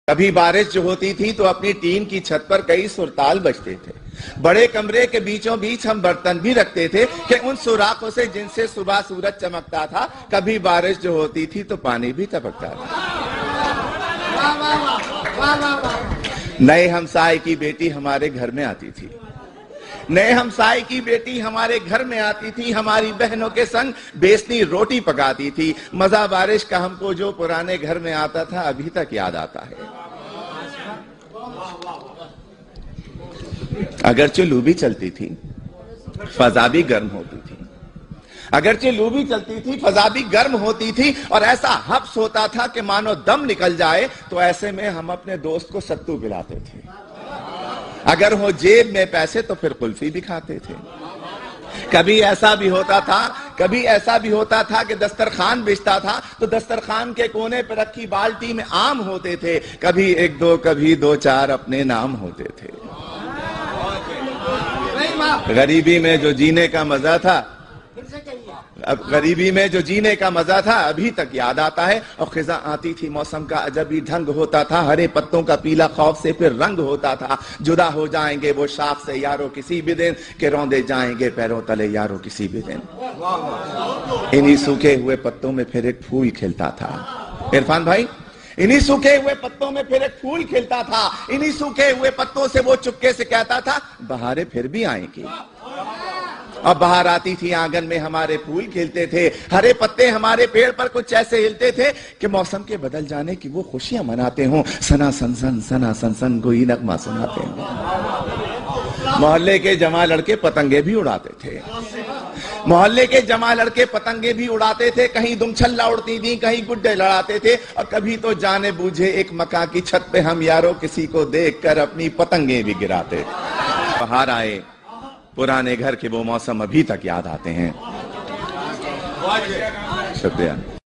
کبھی بارش جو ہوتی تھی تو اپنی ٹین کی چھت پر کئی سرتال بجتے تھے. بڑے کمرے کے بیچوں بیچ ہم برتن بھی رکھتے تھے کہ ان سوراخوں سے جن سے صبح سورج چمکتا تھا کبھی بارش جو ہوتی تھی تو پانی بھی ٹپکتا تھا. نئے ہمسائے کی بیٹی ہمارے گھر میں آتی تھی. نئے ہمسائے کی بیٹی ہمارے گھر میں آتی تھی, ہماری بہنوں کے سنگ بیسنی روٹی پکاتی تھی. مزہ بارش کا ہم کو جو پرانے گھر میں آتا تھا ابھی تک یاد آتا ہے. اگرچہ لو بھی چلتی تھی, فضا بھی گرم ہوتی تھی. اگرچہ لو بھی چلتی تھی, فضا بھی گرم ہوتی تھی, اور ایسا حبس ہوتا تھا کہ مانو دم نکل جائے. تو ایسے میں ہم اپنے دوست کو ستو پلاتے تھے. اگر ہو جیب میں پیسے تو پھر قلفی بھی کھاتے تھے. کبھی ایسا بھی ہوتا تھا کہ دسترخوان بچتا تھا تو دسترخوان کے کونے پر رکھی بالٹی میں آم ہوتے تھے. کبھی ایک دو, کبھی دو چار اپنے نام ہوتے تھے. غریبی میں جو جینے کا مزہ تھا, ابھی تک یاد آتا ہے. اور خزاں آتی تھی, موسم کا عجب ہی ڈھنگ ہوتا تھا. ہرے پتوں کا پیلا خوف سے پھر رنگ ہوتا تھا. جدا ہو جائیں گے وہ شاخ سے یارو کسی بھی دن, کہ روندے جائیں گے پیروں تلے یارو کسی بھی دن. انہی سوکھے ہوئے پتوں میں پھر ایک پھول کھلتا تھا. عرفان بھائی, انہی سوکھے ہوئے پتوں میں پھر ایک پھول کھلتا تھا. انہی سوکھے ہوئے پتوں سے وہ چپکے سے کہتا تھا بہاریں پھر بھی آئیں گی. اب بہار آتی تھی, آنگن میں ہمارے پھول کھلتے تھے. ہرے پتے ہمارے پیڑ پر کچھ ایسے ہلتے تھے کہ موسم کے بدل جانے کی وہ خوشیاں مناتے ہوں. سنا سن سن گوئی نغمہ سناتے ہوں. محلے کے جمع لڑکے پتنگے بھی اڑاتے تھے. کہیں دم چھلا اڑتی تھی, کہیں گڈے لڑاتے تھے. اور کبھی تو جانے بوجھے ایک مکان کی چھت پہ ہم یارو کسی کو دیکھ کر اپنی پتنگیں بھی گراتے تھے. بہار آئے, پرانے گھر کے وہ موسم ابھی تک یاد آتے ہیں. شکریہ.